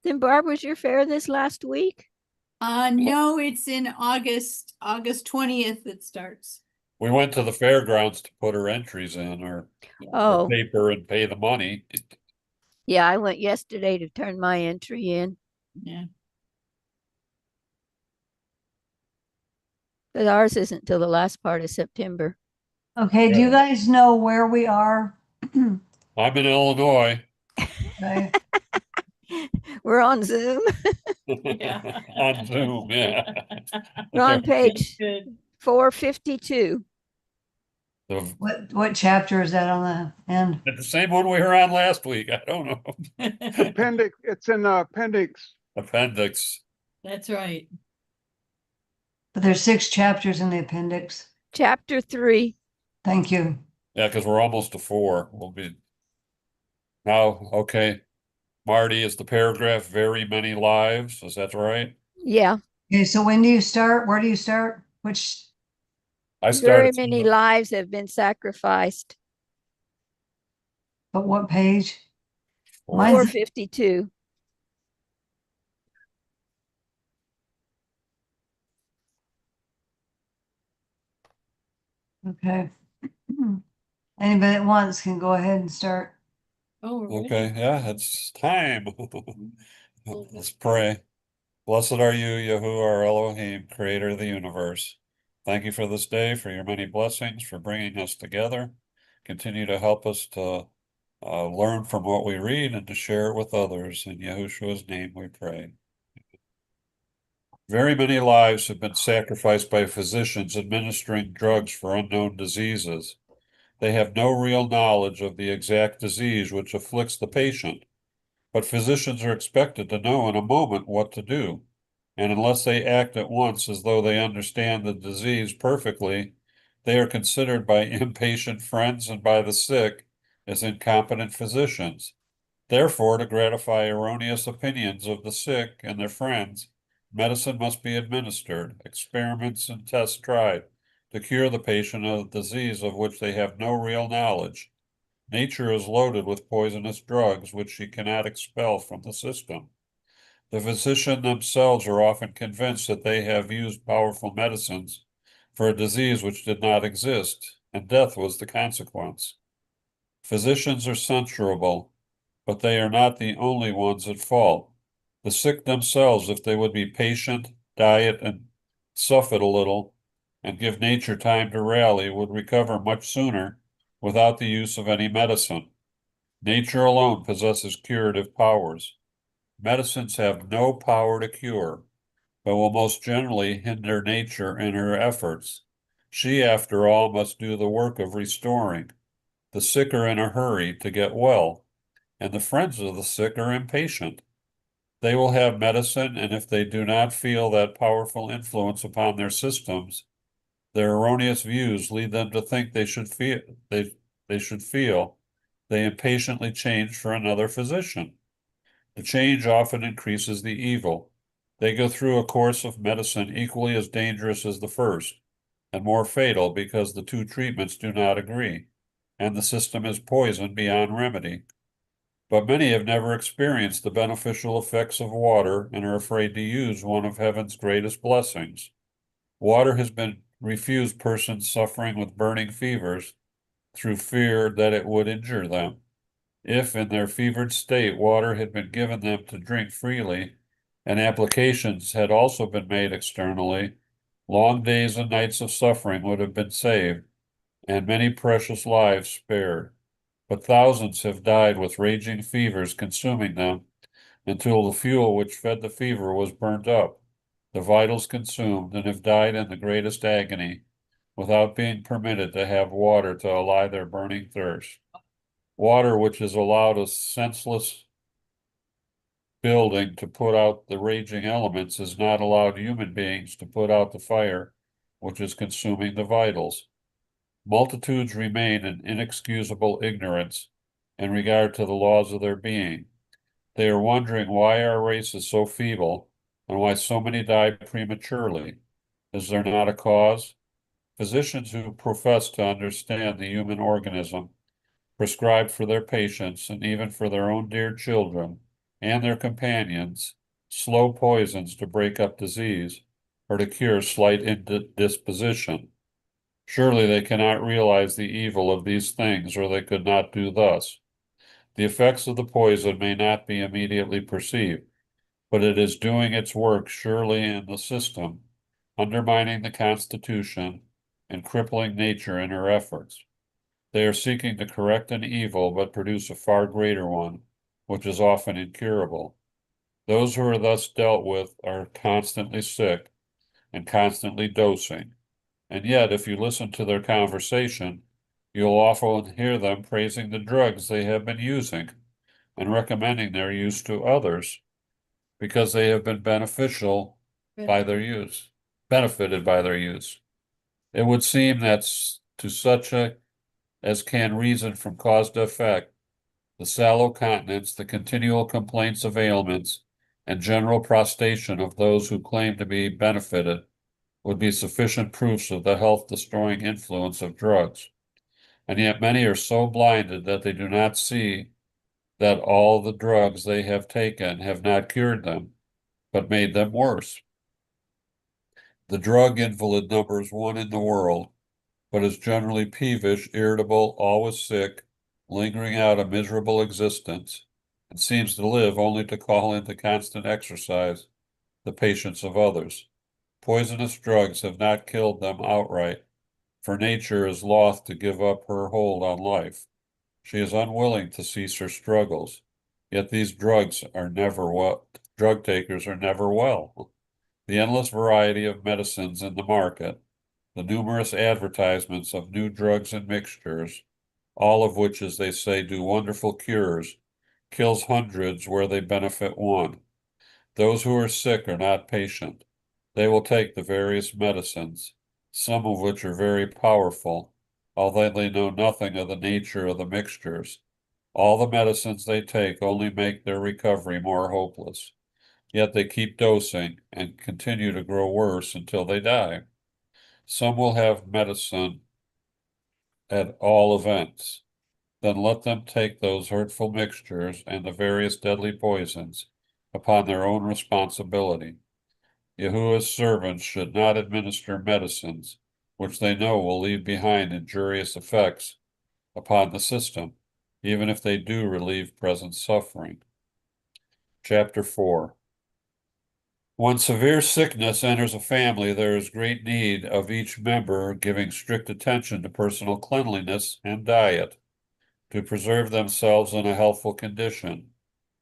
Then Barb, was your fair this last week? No, it's in August 20th it starts. We went to the fairgrounds to put her entries in or Oh, paper and pay the money. yeah, I went yesterday to turn my entry in. Yeah. But ours isn't till the last part of September. Okay, do you guys know where we are? I'm in Illinois. Okay. We're on Zoom. Yeah. On Zoom, yeah. We're on page Good. 452. The, What chapter is that on the end? the same one we were on last week. I don't know. Appendix, it's in the appendix. Appendix. That's right. But there's 6 chapters in the appendix. Chapter 3. Thank you. Yeah, because we're almost to 4. We'll be now, okay. Marty, is the paragraph very many lives? Is that right? Yeah, Okay, so when do you start? Where do you start? Which, I very started many lives have been sacrificed. but what page? Mine's- 452. Okay. Anybody that wants can go ahead and start. Oh, we're Okay, ready. yeah, it's time. Let's pray. Blessed are you, Yahuwah, our Elohim, creator of the universe. Thank you for this day, for your many blessings, for bringing us together. Continue to help us to learn from what we read and to share it with others. In Yahushua's name we pray. Very many lives have been sacrificed by physicians administering drugs for unknown diseases. They have no real knowledge of the exact disease which afflicts the patient, but physicians are expected to know in a moment what to do, and unless they act at once as though they understand the disease perfectly, they are considered by impatient friends and by the sick as incompetent physicians. Therefore, to gratify erroneous opinions of the sick and their friends, medicine must be administered, experiments and tests tried to cure the patient of a disease of which they have no real knowledge. Nature is loaded with poisonous drugs which she cannot expel from the system. The physicians themselves are often convinced that they have used powerful medicines for a disease which did not exist, and death was the consequence. Physicians are censurable, but they are not the only ones at fault. The sick themselves, if they would be patient, diet, and suffer a little, and give nature time to rally, would recover much sooner without the use of any medicine. Nature alone possesses curative powers. Medicines have no power to cure, but will most generally hinder nature in her efforts. She, after all, must do the work of restoring. The sick are in a hurry to get well, and the friends of the sick are impatient. They will have medicine, and if they do not feel that powerful influence upon their systems, their erroneous views lead them to think they should feel. They impatiently change for another physician. The change often increases the evil. They go through a course of medicine equally as dangerous as the first, and more fatal because the two treatments do not agree, and the system is poisoned beyond remedy. But many have never experienced the beneficial effects of water and are afraid to use one of heaven's greatest blessings. Water has been refused persons suffering with burning fevers through fear that it would injure them. If, in their fevered state, water had been given them to drink freely, and applications had also been made externally, long days and nights of suffering would have been saved, and many precious lives spared. But thousands have died with raging fevers consuming them until the fuel which fed the fever was burnt up, the vitals consumed, and have died in the greatest agony without being permitted to have water to allay their burning thirst. Water which has allowed a senseless building to put out the raging elements has not allowed human beings to put out the fire which is consuming the vitals. Multitudes remain in inexcusable ignorance in regard to the laws of their being. They are wondering why our race is so feeble and why so many die prematurely. Is there not a cause? Physicians who profess to understand the human organism prescribe for their patients and even for their own dear children and their companions slow poisons to break up disease or to cure slight indisposition. Surely they cannot realize the evil of these things, or they could not do thus. The effects of the poison may not be immediately perceived, but it is doing its work surely in the system, undermining the constitution and crippling nature in her efforts. They are seeking to correct an evil, but produce a far greater one, which is often incurable. Those who are thus dealt with are constantly sick and constantly dosing. And yet, if you listen to their conversation, you'll often hear them praising the drugs they have been using and recommending their use to others because they have been benefited by their use. It would seem that to such as can reason from cause to effect, the sallow countenance, the continual complaints of ailments, and general prostration of those who claim to be benefited would be sufficient proofs of the health-destroying influence of drugs. And yet many are so blinded that they do not see that all the drugs they have taken have not cured them, but made them worse. The drug invalid numbers one in the world, but is generally peevish, irritable, always sick, lingering out a miserable existence, and seems to live only to call into constant exercise the patience of others. Poisonous drugs have not killed them outright, for nature is loth to give up her hold on life. She is unwilling to cease her struggles, yet these drug takers are never well. The endless variety of medicines in the market, the numerous advertisements of new drugs and mixtures, all of which, as they say, do wonderful cures, kills hundreds where they benefit one. Those who are sick are not patient. They will take the various medicines, some of which are very powerful, although they know nothing of the nature of the mixtures. All the medicines they take only make their recovery more hopeless. Yet they keep dosing and continue to grow worse until they die. Some will have medicine at all events. Then let them take those hurtful mixtures and the various deadly poisons upon their own responsibility. Yahuwah's servants should not administer medicines which they know will leave behind injurious effects upon the system, even if they do relieve present suffering. Chapter 4. When severe sickness enters a family, there is great need of each member giving strict attention to personal cleanliness and diet to preserve themselves in a healthful condition,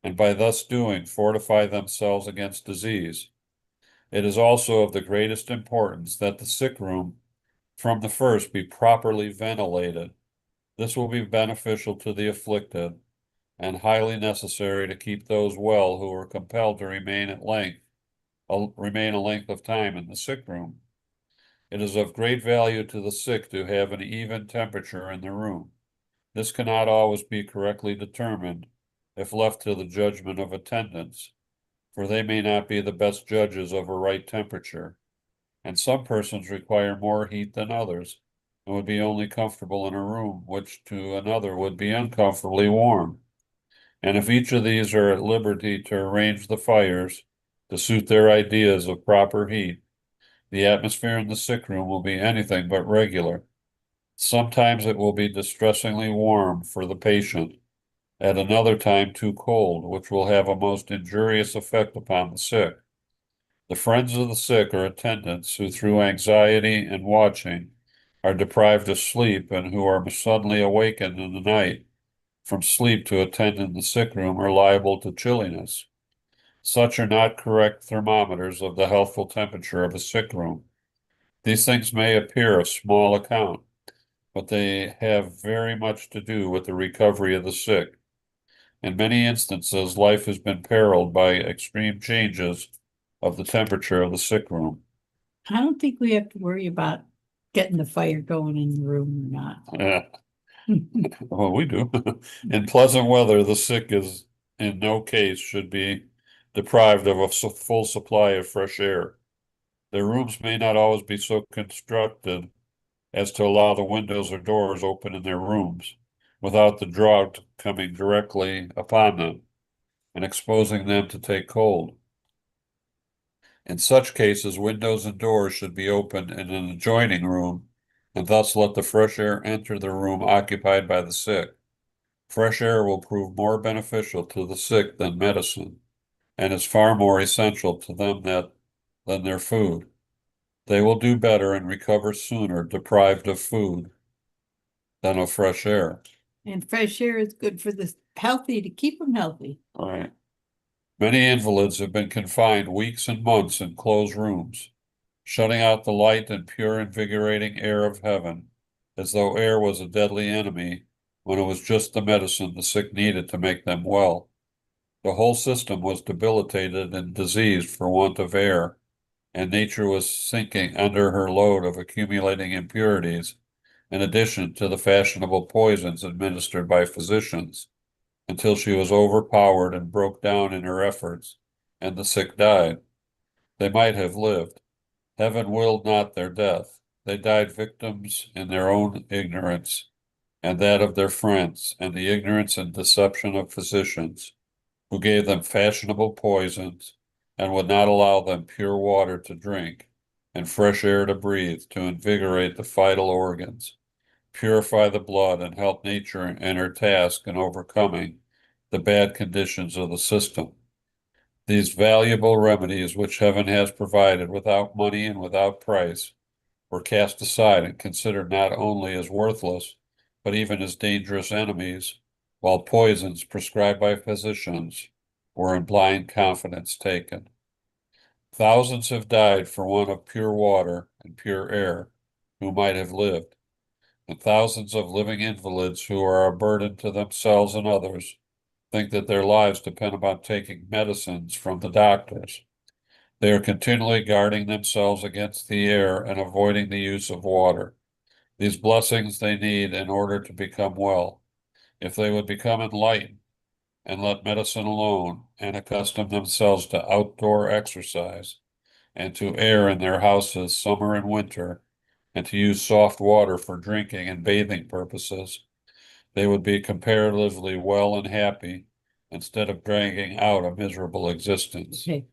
and by thus doing fortify themselves against disease. It is also of the greatest importance that the sick room from the first be properly ventilated. This will be beneficial to the afflicted and highly necessary to keep those well who are compelled to remain a length of time in the sick room. It is of great value to the sick to have an even temperature in the room. This cannot always be correctly determined if left to the judgment of attendants, for they may not be the best judges of a right temperature, and some persons require more heat than others, and would be only comfortable in a room which to another would be uncomfortably warm. And if each of these are at liberty to arrange the fires to suit their ideas of proper heat, the atmosphere in the sick room will be anything but regular. Sometimes it will be distressingly warm for the patient, at another time too cold, which will have a most injurious effect upon the sick. The friends of the sick or attendants who through anxiety and watching are deprived of sleep and who are suddenly awakened in the night from sleep to attend in the sick room are liable to chilliness. Such are not correct thermometers of the healthful temperature of a sick room. These things may appear of small account, but they have very much to do with the recovery of the sick. In many instances, life has been periled by extreme changes of the temperature of the sick room. I don't think we have to worry about getting the fire going in the room or not. Well, we do. In pleasant weather, the sick is in no case should be deprived of a full supply of fresh air. Their rooms may not always be so constructed as to allow the windows or doors open in their rooms without the draught coming directly upon them. and exposing them to take cold. In such cases, windows and doors should be opened in an adjoining room and thus let the fresh air enter the room occupied by the sick. Fresh air will prove more beneficial to the sick than medicine, and is far more essential to them than their food. They will do better and recover sooner deprived of food than of fresh air. And fresh air is good for the healthy, to keep them healthy. All right. Many invalids have been confined weeks and months in closed rooms, shutting out the light and pure invigorating air of heaven, as though air was a deadly enemy, when it was just the medicine the sick needed to make them well. The whole system was debilitated and diseased for want of air, and nature was sinking under her load of accumulating impurities, in addition to the fashionable poisons administered by physicians, until she was overpowered and broke down in her efforts, and the sick died. They might have lived. Heaven willed not their death. They died victims in their own ignorance, and that of their friends, and the ignorance and deception of physicians, who gave them fashionable poisons, and would not allow them pure water to drink, and fresh air to breathe, to invigorate the vital organs, purify the blood, and help nature in her task in overcoming the bad conditions of the system. These valuable remedies, which heaven has provided without money and without price, were cast aside and considered not only as worthless, but even as dangerous enemies, while poisons prescribed by physicians were in blind confidence taken. Thousands have died for want of pure water and pure air, who might have lived, and thousands of living invalids who are a burden to themselves and others think that their lives depend upon taking medicines from the doctors. They are continually guarding themselves against the air and avoiding the use of water. These blessings they need in order to become well. If they would become enlightened and let medicine alone and accustom themselves to outdoor exercise and to air in their houses summer and winter, and to use soft water for drinking and bathing purposes, they would be comparatively well and happy instead of dragging out a miserable existence. Okay.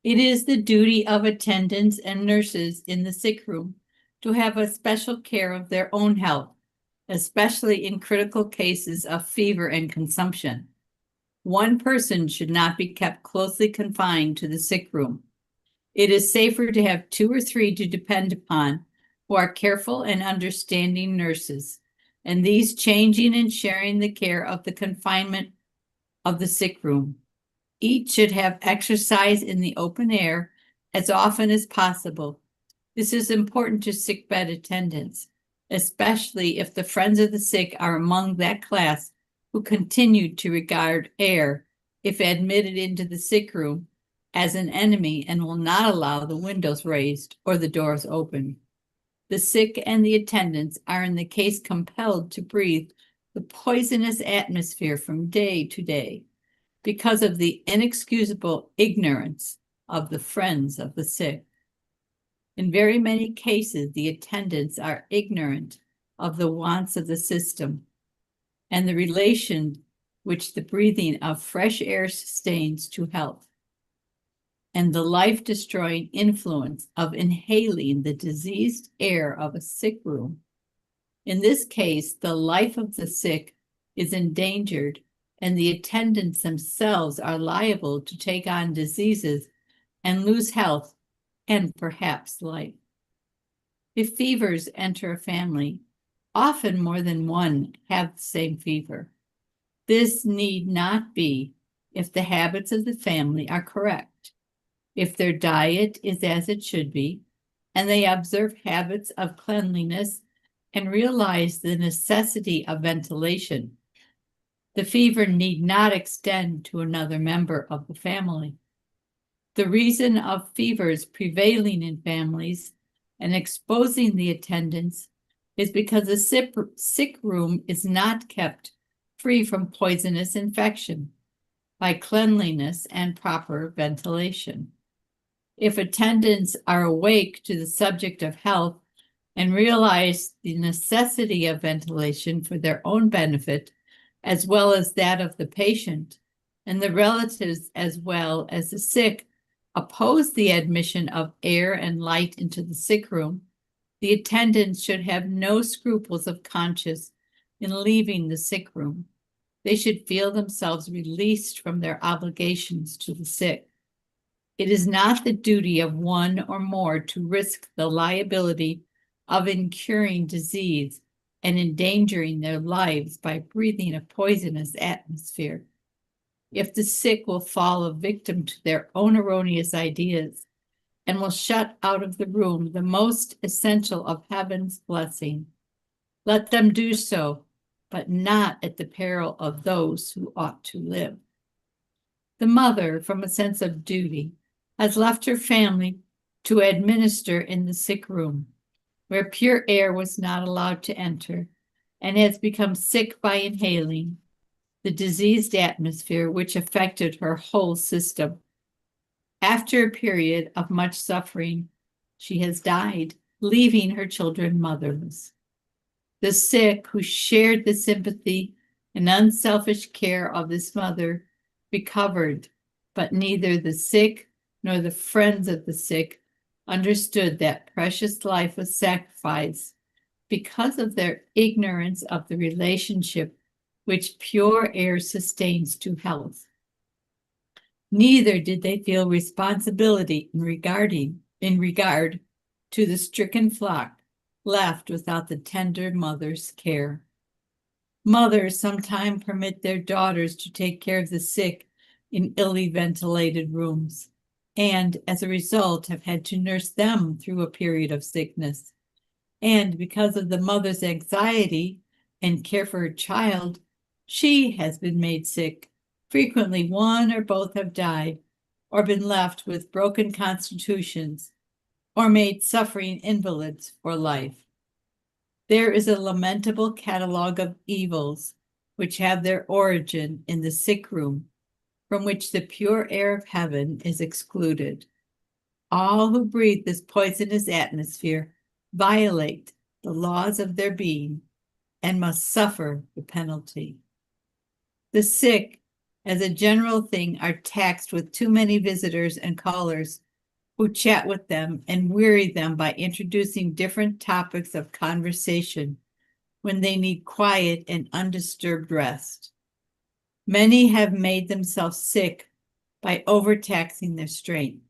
It is the duty of attendants and nurses in the sick room to have a special care of their own health, especially in critical cases of fever and consumption. One person should not be kept closely confined to the sick room. It is safer to have 2 or 3 to depend upon, who are careful and understanding nurses, and these changing and sharing the care of the confinement of the sick room. Each should have exercise in the open air as often as possible. This is important to sickbed attendants, especially if the friends of the sick are among that class who continue to regard air, if admitted into the sick room, as an enemy and will not allow the windows raised or the doors open. The sick and the attendants are in the case compelled to breathe the poisonous atmosphere from day to day because of the inexcusable ignorance of the friends of the sick. In very many cases, the attendants are ignorant of the wants of the system and the relation which the breathing of fresh air sustains to health, and the life-destroying influence of inhaling the diseased air of a sick room. In this case, the life of the sick is endangered, and the attendants themselves are liable to take on diseases and lose health and perhaps life. If fevers enter a family, often more than one have the same fever. This need not be if the habits of the family are correct, if their diet is as it should be, and they observe habits of cleanliness and realize the necessity of ventilation. The fever need not extend to another member of the family. The reason of fevers prevailing in families and exposing the attendants is because the sick room is not kept free from poisonous infection by cleanliness and proper ventilation. If attendants are awake to the subject of health and realize the necessity of ventilation for their own benefit, as well as that of the patient, and the relatives as well as the sick oppose the admission of air and light into the sick room, the attendants should have no scruples of conscience in leaving the sick room. They should feel themselves released from their obligations to the sick. It is not the duty of one or more to risk the liability of incurring disease and endangering their lives by breathing a poisonous atmosphere. If the sick will fall a victim to their own erroneous ideas and will shut out of the room the most essential of heaven's blessing, let them do so, but not at the peril of those who ought to live. The mother, from a sense of duty, has left her family to administer in the sick room, where pure air was not allowed to enter, and has become sick by inhaling the diseased atmosphere which affected her whole system. After a period of much suffering, she has died, leaving her children motherless. The sick who shared the sympathy and unselfish care of this mother recovered, but neither the sick nor the friends of the sick understood that precious life was sacrificed because of their ignorance of the relationship which pure air sustains to health. Neither did they feel responsibility in regard to the stricken flock left without the tender mother's care. Mothers sometimes permit their daughters to take care of the sick in illy ventilated rooms, and as a result have had to nurse them through a period of sickness. And because of the mother's anxiety and care for her child, she has been made sick. Frequently, one or both have died, or been left with broken constitutions, or made suffering invalids for life. There is a lamentable catalogue of evils which have their origin in the sick room, from which the pure air of heaven is excluded. All who breathe this poisonous atmosphere violate the laws of their being and must suffer the penalty. The sick, as a general thing, are taxed with too many visitors and callers who chat with them and weary them by introducing different topics of conversation when they need quiet and undisturbed rest. Many have made themselves sick by overtaxing their strength.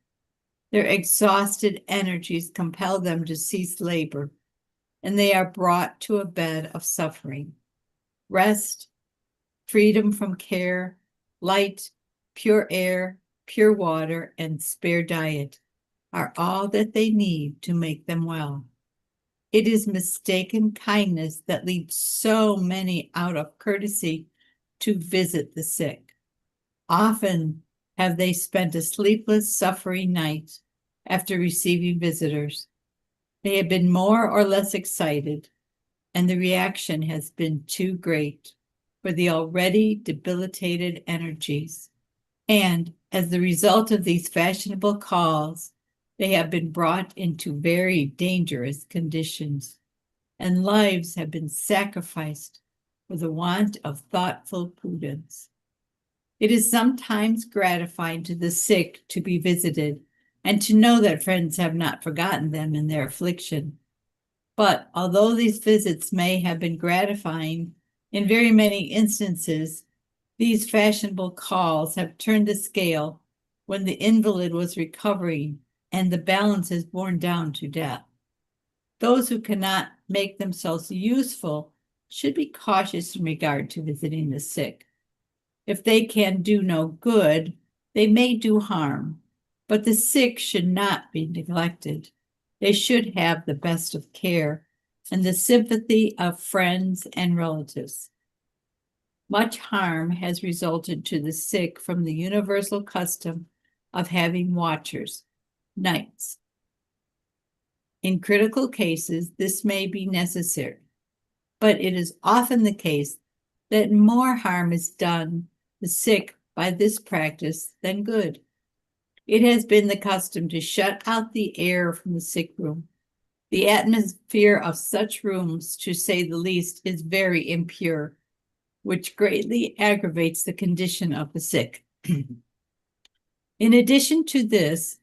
Their exhausted energies compel them to cease labor, and they are brought to a bed of suffering. Rest, freedom from care, light, pure air, pure water, and spare diet are all that they need to make them well. It is mistaken kindness that leads so many out of courtesy to visit the sick. Often have they spent a sleepless, suffering night after receiving visitors. They have been more or less excited, and the reaction has been too great for the already debilitated energies. And as the result of these fashionable calls, they have been brought into very dangerous conditions, and lives have been sacrificed for the want of thoughtful prudence. It is sometimes gratifying to the sick to be visited and to know that friends have not forgotten them in their affliction. But although these visits may have been gratifying, in very many instances, these fashionable calls have turned the scale when the invalid was recovering and the balance is borne down to death. Those who cannot make themselves useful should be cautious in regard to visiting the sick. If they can do no good, they may do harm, but the sick should not be neglected. They should have the best of care and the sympathy of friends and relatives. Much harm has resulted to the sick from the universal custom of having watchers, nights. In critical cases, this may be necessary, but it is often the case that more harm is done the sick by this practice than good. It has been the custom to shut out the air from the sick room. The atmosphere of such rooms, to say the least, is very impure, which greatly aggravates the condition of the sick. In addition to this,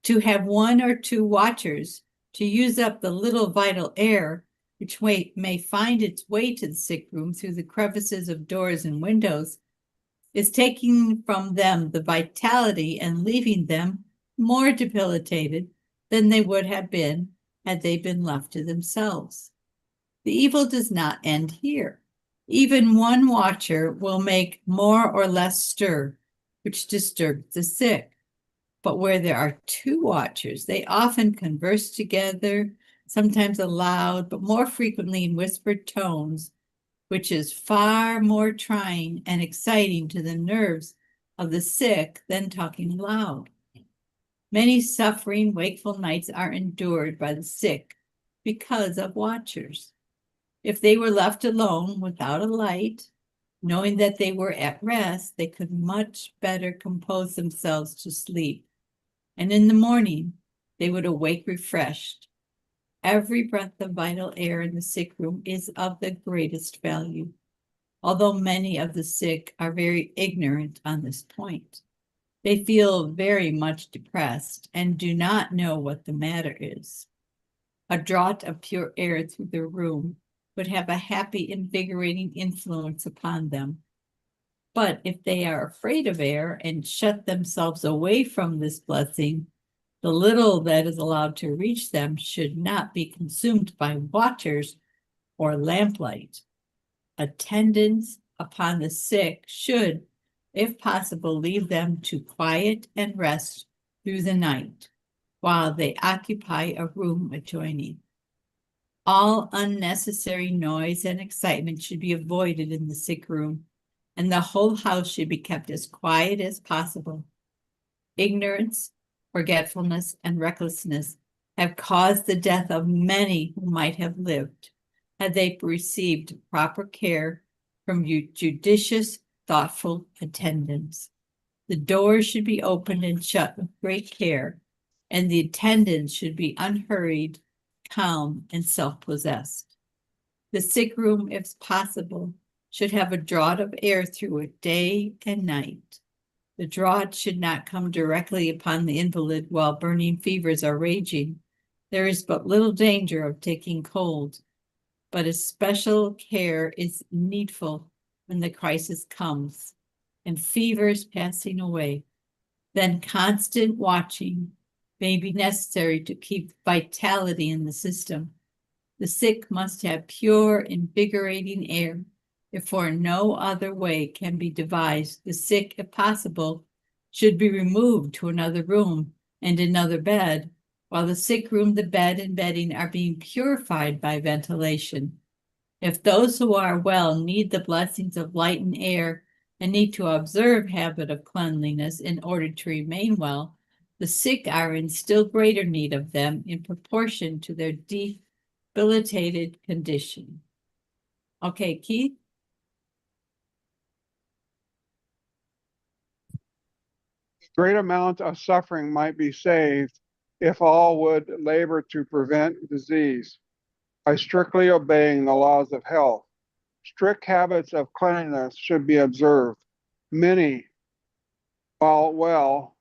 to have one or two watchers to use up the little vital air which may find its way to the sick room through the crevices of doors and windows is taking from them the vitality and leaving them more debilitated than they would have been had they been left to themselves. The evil does not end here. Even one watcher will make more or less stir, which disturbs the sick. But where there are two watchers, they often converse together, sometimes aloud, but more frequently in whispered tones, which is far more trying and exciting to the nerves of the sick than talking aloud. Many suffering, wakeful nights are endured by the sick because of watchers. If they were left alone without a light, knowing that they were at rest, they could much better compose themselves to sleep. And in the morning, they would awake refreshed. Every breath of vital air in the sick room is of the greatest value, although many of the sick are very ignorant on this point. They feel very much depressed and do not know what the matter is. A draught of pure air through their room would have a happy, invigorating influence upon them. But if they are afraid of air and shut themselves away from this blessing, the little that is allowed to reach them should not be consumed by watchers or lamplight. Attendance upon the sick should, if possible, leave them to quiet and rest through the night while they occupy a room adjoining. All unnecessary noise and excitement should be avoided in the sick room, and the whole house should be kept as quiet as possible. Ignorance, forgetfulness, and recklessness have caused the death of many who might have lived had they received proper care from judicious, thoughtful attendants. The doors should be opened and shut with great care, and the attendants should be unhurried, calm, and self-possessed. The sick room, if possible, should have a draught of air through it day and night. The draught should not come directly upon the invalid while burning fevers are raging. There is but little danger of taking cold, but especial care is needful when the crisis comes and fevers passing away. Then constant watching may be necessary to keep vitality in the system. The sick must have pure, invigorating air. If for no other way can be devised, the sick, if possible, should be removed to another room and another bed, while the sick room, the bed, and bedding are being purified by ventilation. If those who are well need the blessings of light and air and need to observe habit of cleanliness in order to remain well, the sick are in still greater need of them in proportion to their debilitated condition. Okay, Keith? Great amount of suffering might be saved if all would labor to prevent disease by strictly obeying the laws of health. Strict habits of cleanliness should be observed. Many, while well,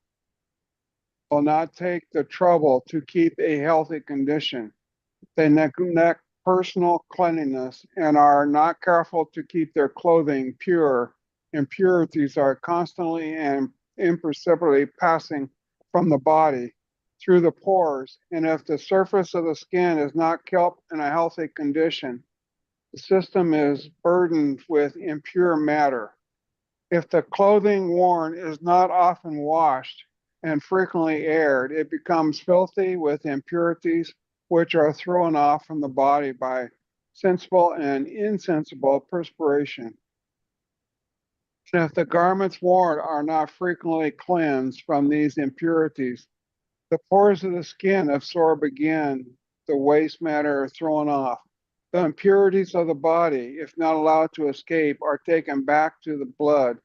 will not take the trouble to keep a healthy condition. They neglect personal cleanliness and are not careful to keep their clothing pure. Impurities are constantly and imperceptibly passing from the body through the pores, and if the surface of the skin is not kept in a healthy condition, the system is burdened with impure matter. If the clothing worn is not often washed and frequently aired, it becomes filthy with impurities which are thrown off from the body by sensible and insensible perspiration. And if the garments worn are not frequently cleansed from these impurities, the pores of the skin absorb again the waste matter thrown off. The impurities of the body, if not allowed to escape, are taken back to the blood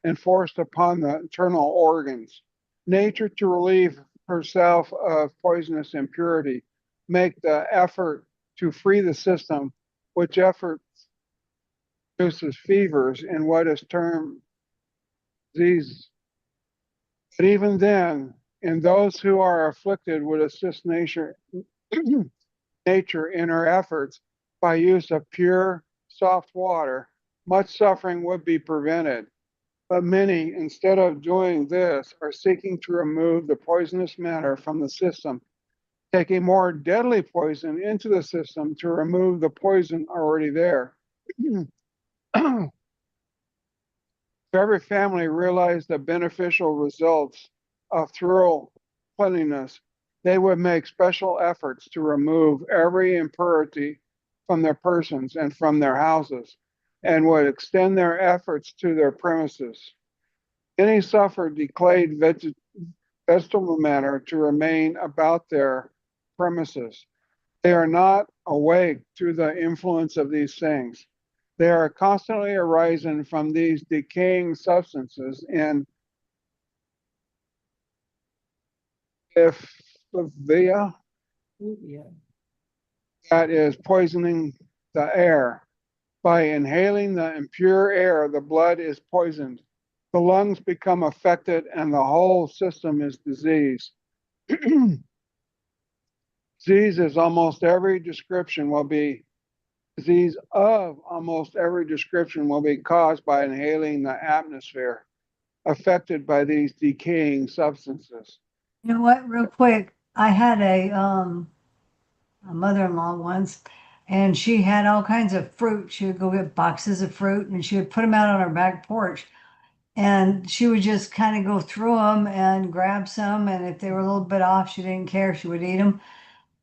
and forced upon the internal organs. Nature, to relieve herself of poisonous impurity, make the effort to free the system, which effort produces fevers in what is termed disease. But even then, in those who are afflicted would assist nature, nature in her efforts by use of pure, soft water, much suffering would be prevented. But many, instead of doing this, are seeking to remove the poisonous matter from the system, taking more deadly poison into the system to remove the poison already there. If every family realized the beneficial results of thorough cleanliness, they would make special efforts to remove every impurity from their persons and from their houses, and would extend their efforts to their premises. Any suffer decayed vegetable matter to remain about their premises. They are not awake to the influence of these things. They are constantly arising from these decaying substances in effluvia that is poisoning the air. By inhaling the impure air, the blood is poisoned. The lungs become affected and the whole system is diseased. Disease of almost every description will be caused by inhaling the atmosphere affected by these decaying substances. You know what, real quick, I had a mother-in-law once, and she had all kinds of fruit. She would go get boxes of fruit and she would put them out on her back porch. And she would just kind of go through them and grab some. And if they were a little bit off, she didn't care. She would eat them.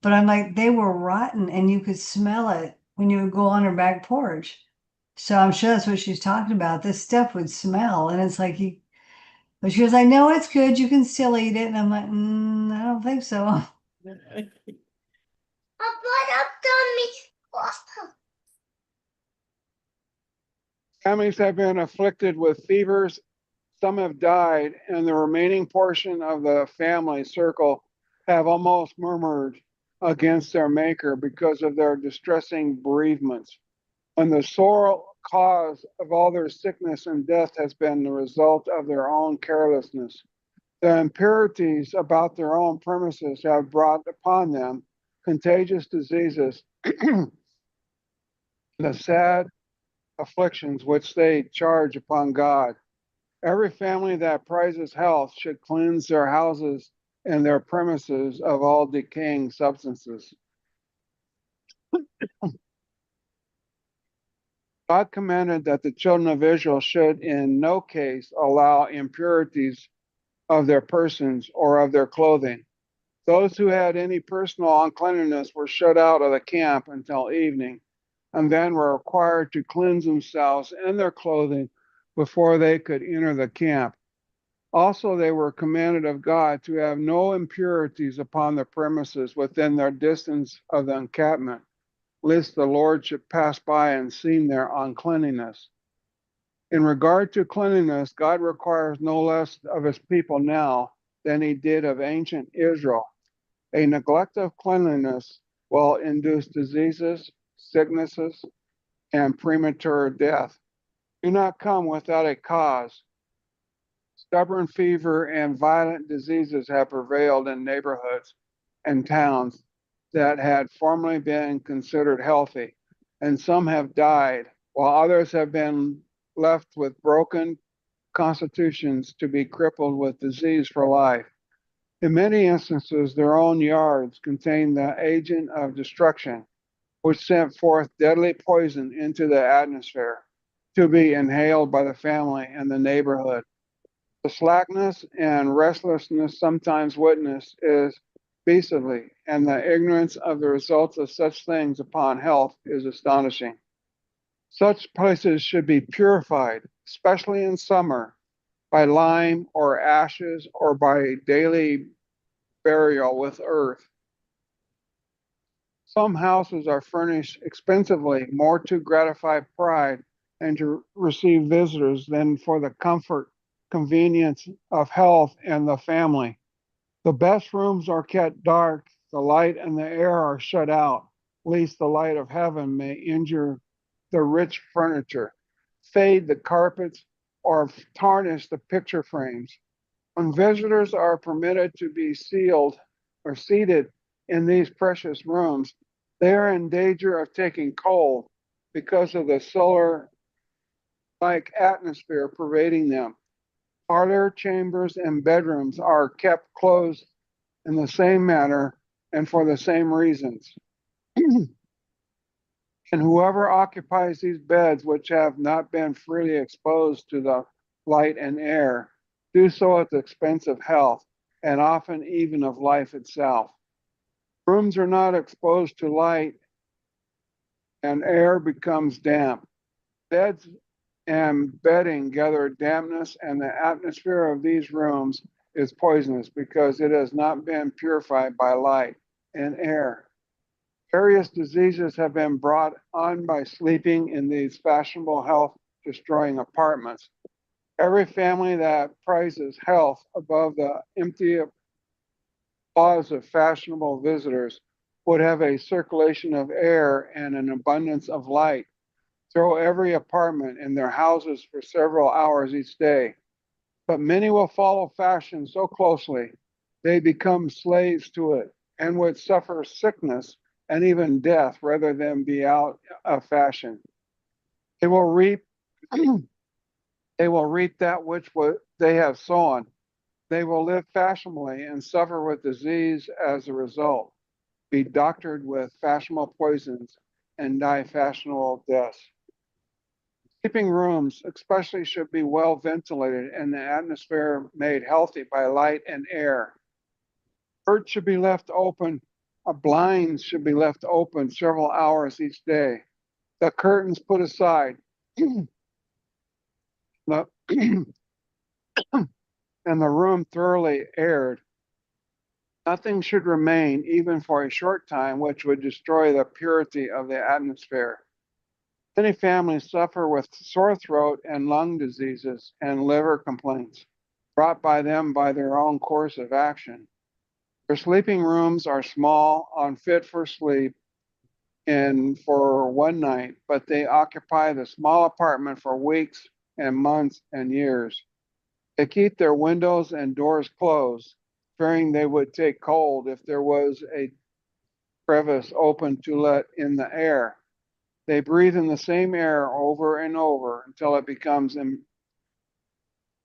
But I'm like, they were rotten and you could smell it when you would go on her back porch. So I'm sure that's what she's talking about. This stuff would smell. And it's like, but she was like, no, it's good. You can still eat it. And I'm like, I don't think so. Families have been afflicted with fevers, some have died, and the remaining portion of the family circle have almost murmured against their maker because of their distressing bereavements. When the sole cause of all their sickness and death has been the result of their own carelessness, the impurities about their own premises have brought upon them contagious diseases, the sad afflictions which they charge upon God. Every family that prizes health should cleanse their houses and their premises of all decaying substances. God commanded that the children of Israel should in no case allow impurities of their persons or of their clothing. Those who had any personal uncleanness were shut out of the camp until evening, and then were required to cleanse themselves and their clothing before they could enter the camp. Also, they were commanded of God to have no impurities upon the premises within their distance of the encampment, lest the Lord should pass by and see their uncleanness. In regard to cleanliness, God requires no less of his people now than he did of ancient Israel. A neglect of cleanliness will induce diseases, sicknesses, and premature death. Do not come without a cause. Stubborn fever and violent diseases have prevailed in neighborhoods and towns that had formerly been considered healthy, and some have died, while others have been left with broken constitutions to be crippled with disease for life. In many instances, their own yards contained the agent of destruction, which sent forth deadly poison into the atmosphere to be inhaled by the family and the neighborhood. The slackness and restlessness sometimes witnessed is beastly, and the ignorance of the results of such things upon health is astonishing. Such places should be purified, especially in summer, by lime or ashes or by daily burial with earth. Some houses are furnished expensively more to gratify pride and to receive visitors than for the comfort, convenience of health and the family. The best rooms are kept dark, the light and the air are shut out, lest the light of heaven may injure the rich furniture, fade the carpets, or tarnish the picture frames. When visitors are permitted to be sealed or seated in these precious rooms, they are in danger of taking cold because of the solar-like atmosphere pervading them. Parlor, chambers, and bedrooms are kept closed in the same manner and for the same reasons. And whoever occupies these beds, which have not been freely exposed to the light and air, do so at the expense of health and often even of life itself. Rooms are not exposed to light and air becomes damp. Beds and bedding gather dampness, and the atmosphere of these rooms is poisonous because it has not been purified by light and air. Various diseases have been brought on by sleeping in these fashionable health destroying apartments. Every family that prizes health above the empty applause of fashionable visitors would have a circulation of air and an abundance of light. Throw every apartment in their houses for several hours each day. But many will follow fashion so closely they become slaves to it and would suffer sickness and even death rather than be out of fashion. They will reap that which they have sown. They will live fashionably and suffer with disease as a result, be doctored with fashionable poisons, and die fashionable deaths. Sleeping rooms especially should be well ventilated and the atmosphere made healthy by light and air. Curtains should be left open. Blinds should be left open several hours each day. The curtains put aside. And the room thoroughly aired. Nothing should remain, even for a short time, which would destroy the purity of the atmosphere. Many families suffer with sore throat and lung diseases and liver complaints brought by them by their own course of action. Their sleeping rooms are small, unfit for sleep, and for one night, but they occupy the small apartment for weeks and months and years. They keep their windows and doors closed, fearing they would take cold if there was a crevice open to let in the air. They breathe in the same air over and over until it becomes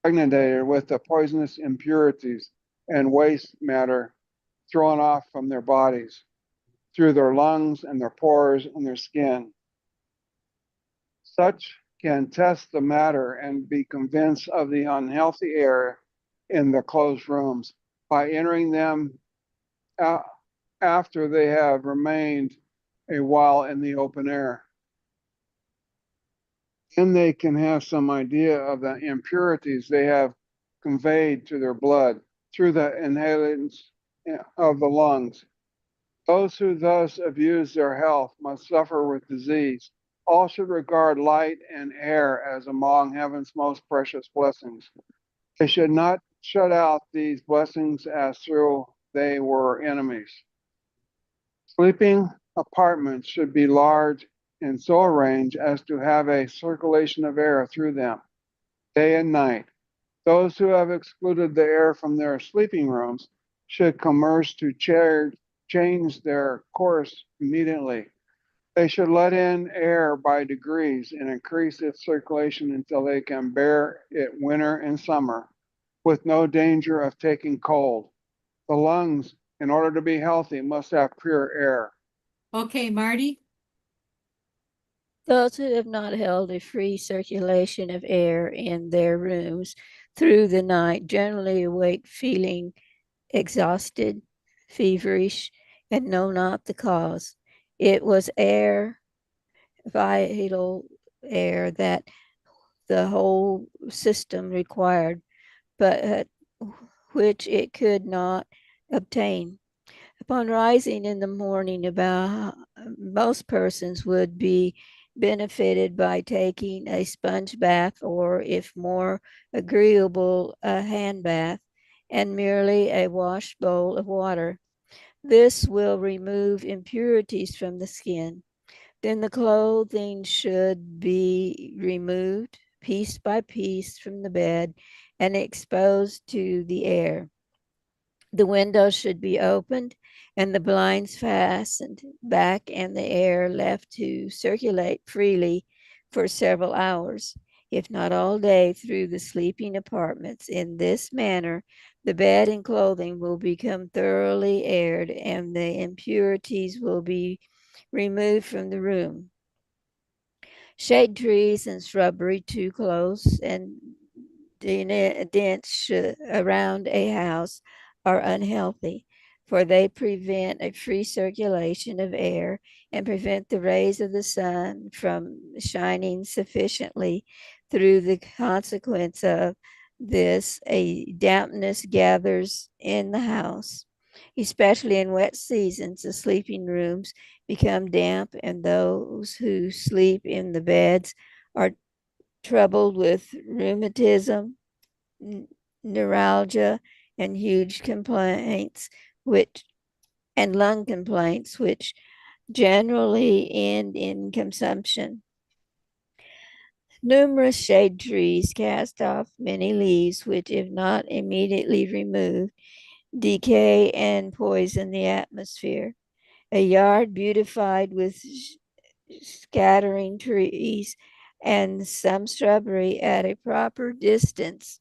impregnated with the poisonous impurities and waste matter thrown off from their bodies through their lungs and their pores and their skin. Such can test the matter and be convinced of the unhealthy air in the closed rooms by entering them after they have remained a while in the open air. Then they can have some idea of the impurities they have conveyed to their blood through the inhalants of the lungs. Those who thus abuse their health must suffer with disease. All should regard light and air as among heaven's most precious blessings. They should not shut out these blessings as though they were enemies. Sleeping apartments should be large and so arranged as to have a circulation of air through them, day and night. Those who have excluded the air from their sleeping rooms should commence to change their course immediately. They should let in air by degrees and increase its circulation until they can bear it winter and summer with no danger of taking cold. The lungs, in order to be healthy, must have pure air. Okay, Marty? Those who have not held a free circulation of air in their rooms through the night generally awake feeling exhausted, feverish, and know not the cause. It was air, vital air, that the whole system required, but which it could not obtain. Upon rising in the morning, about most persons would be benefited by taking a sponge bath, or if more agreeable, a hand bath, and merely a wash bowl of water. This will remove impurities from the skin. Then the clothing should be removed, piece by piece from the bed and exposed to the air. The windows should be opened and the blinds fastened back and the air left to circulate freely for several hours, if not all day, through the sleeping apartments. In this manner, the bed and clothing will become thoroughly aired and the impurities will be removed from the room. Shade trees and shrubbery too close and dense around a house are unhealthy, for they prevent a free circulation of air and prevent the rays of the sun from shining sufficiently. Through the consequence of this, a dampness gathers in the house. Especially in wet seasons, the sleeping rooms become damp, and those who sleep in the beds are troubled with rheumatism, neuralgia, and huge complaints, which and lung complaints, which generally end in consumption. Numerous shade trees cast off many leaves, which, if not immediately removed, decay and poison the atmosphere. A yard beautified with scattering trees and some shrubbery at a proper distance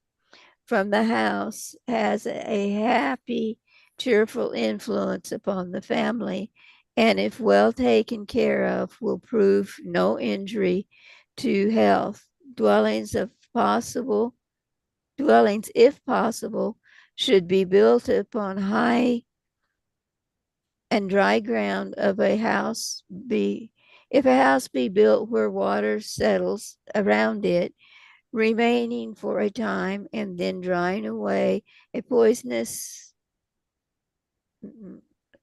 from the house has a happy, cheerful influence upon the family, and if well taken care of, will prove no injury to health. Dwellings, if possible, should be built upon high and dry ground of a house be if a house be built where water settles around it, remaining for a time and then drying away, a poisonous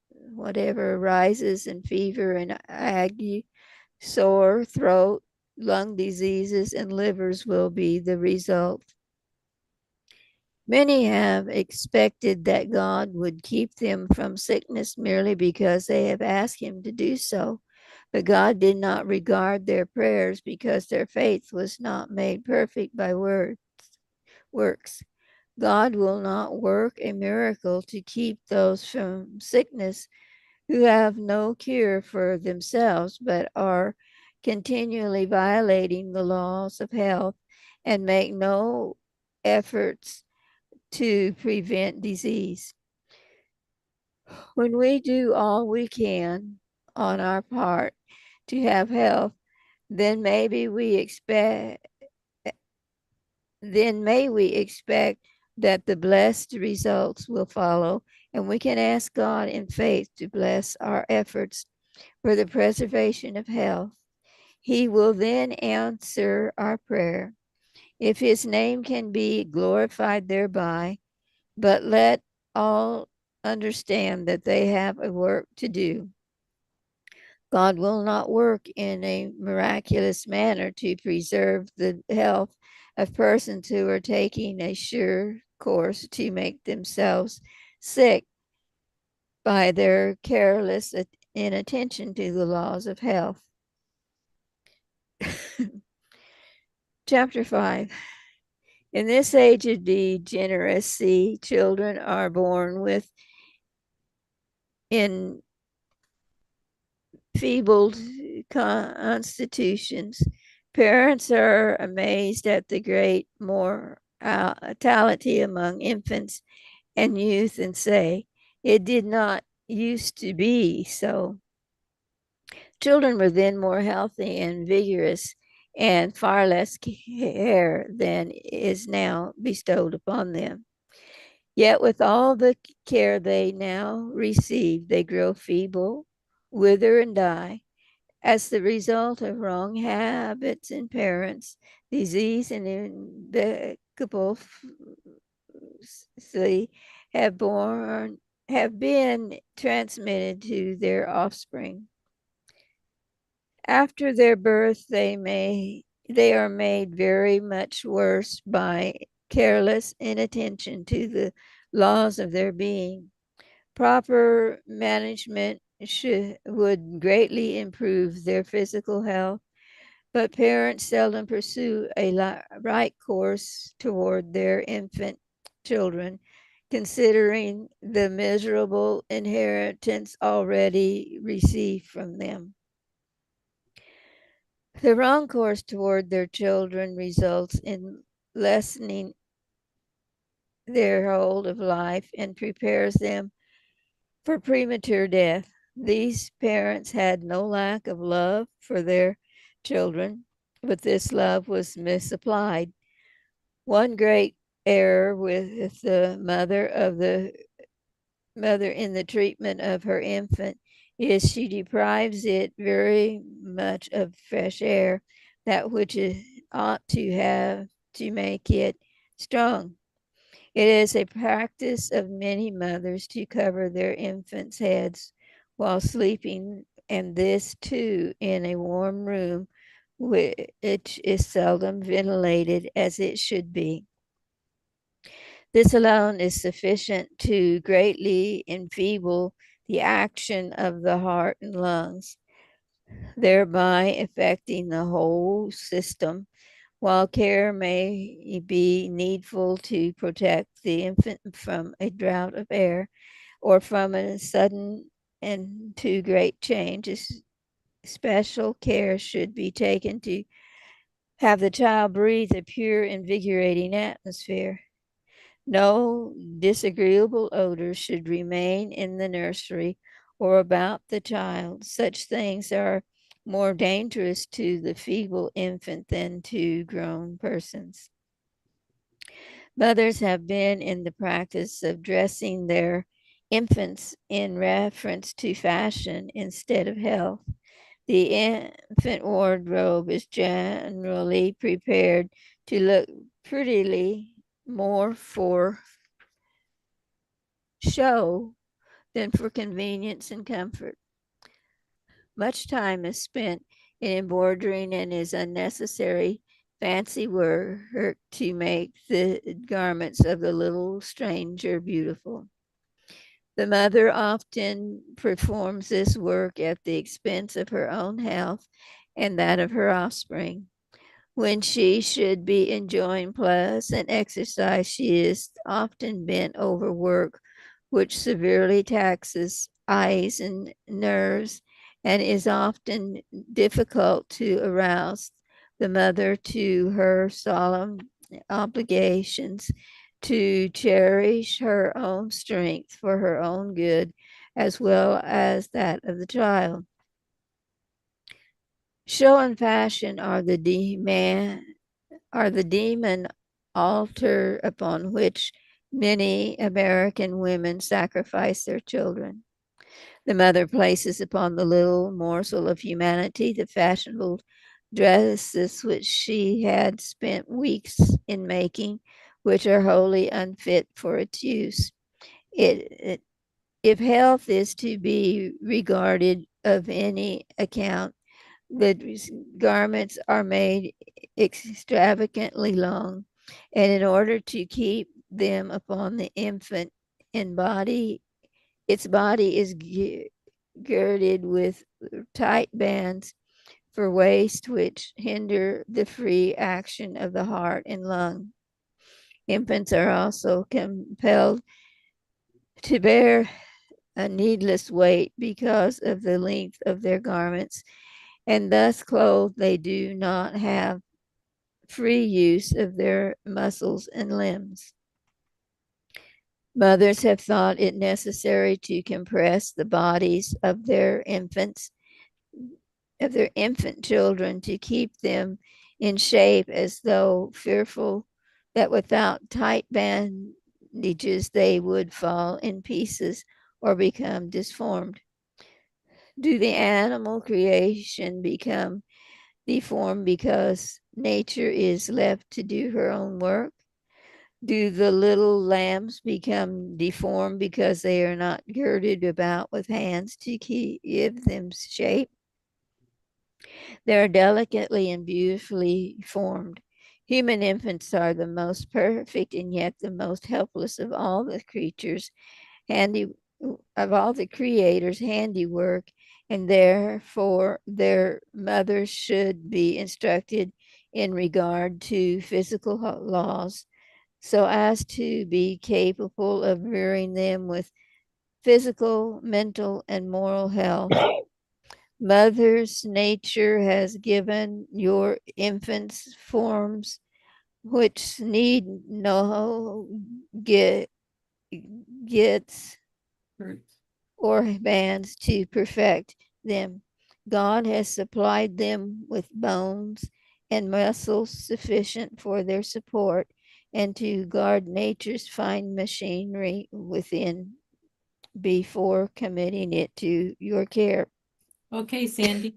whatever arises in fever and ague, sore throat, lung diseases, and livers will be the result. Many have expected that God would keep them from sickness merely because they have asked Him to do so. But God did not regard their prayers because their faith was not made perfect by works. God will not work a miracle to keep those from sickness who have no cure for themselves, but are continually violating the laws of health and make no efforts to prevent disease. When we do all we can on our part to have health, then may we expect that the blessed results will follow, and we can ask God in faith to bless our efforts for the preservation of health. He will then answer our prayer, if His name can be glorified thereby. But let all understand that they have a work to do. God will not work in a miraculous manner to preserve the health of persons who are taking a sure course to make themselves sick by their careless inattention to the laws of health. Chapter 5. In this age of degeneracy, children are born with enfeebled constitutions. Parents are amazed at the great mortality among infants and youth and say, it did not used to be so. Children were then more healthy and vigorous, and far less care than is now bestowed upon them. Yet with all the care they now receive, they grow feeble, wither, and die as the result of wrong habits in parents, disease, and inevitable have been transmitted to their offspring. After their birth, they are made very much worse by careless inattention to the laws of their being. Proper management would greatly improve their physical health, but parents seldom pursue a right course toward their infant children, considering the miserable inheritance already received from them. The wrong course toward their children results in lessening their hold of life and prepares them for premature death. These parents had no lack of love for their children, but this love was misapplied. One great error with the mother in the treatment of her infant is she deprives it very much of fresh air, that which it ought to have to make it strong. It is a practice of many mothers to cover their infants' heads while sleeping, and this too in a warm room, which is seldom ventilated as it should be. This alone is sufficient to greatly enfeeble the action of the heart and lungs, thereby affecting the whole system. While care may be needful to protect the infant from a draught of air or from a sudden and too great change, special care should be taken to have the child breathe a pure, invigorating atmosphere. No disagreeable odors should remain in the nursery or about the child. Such things are more dangerous to the feeble infant than to grown persons. Mothers have been in the practice of dressing their infants in reference to fashion instead of health. The infant wardrobe is generally prepared to look prettily more for show than for convenience and comfort. Much time is spent in embroidering and is unnecessary fancy work to make the garments of the little stranger beautiful. The mother often performs this work at the expense of her own health and that of her offspring. When she should be enjoying pleasant exercise, she is often bent over work which severely taxes eyes and nerves and is often difficult to arouse the mother to her solemn obligations to cherish her own strength for her own good as well as that of the child. Show and fashion are the demon altar upon which many American women sacrifice their children. The mother places upon the little morsel of humanity the fashionable dresses which she had spent weeks in making, which are wholly unfit for its use. If health is to be regarded of any account, the garments are made extravagantly long, and in order to keep them upon the infant in body, its body is girded with tight bands for waist which hinder the free action of the heart and lung. Infants are also compelled to bear a needless weight because of the length of their garments, and thus clothed they do not have free use of their muscles and limbs. Mothers have thought it necessary to compress the bodies of their infant children to keep them in shape, as though fearful that without tight bandages they would fall in pieces or become disformed. Do the animal creation become deformed because nature is left to do her own work? Do the little lambs become deformed because they are not girded about with hands to give them shape? They are delicately and beautifully formed. Human infants are the most perfect and yet the most helpless of all the creatures, of all the Creator's handiwork, and therefore their mothers should be instructed in regard to physical laws so as to be capable of rearing them with physical, mental, and moral health. Mother's nature has given your infants forms which need no gets or bands to perfect them. God has supplied them with bones and muscles sufficient for their support and to guard nature's fine machinery within before committing it to your care. Okay, Sandy.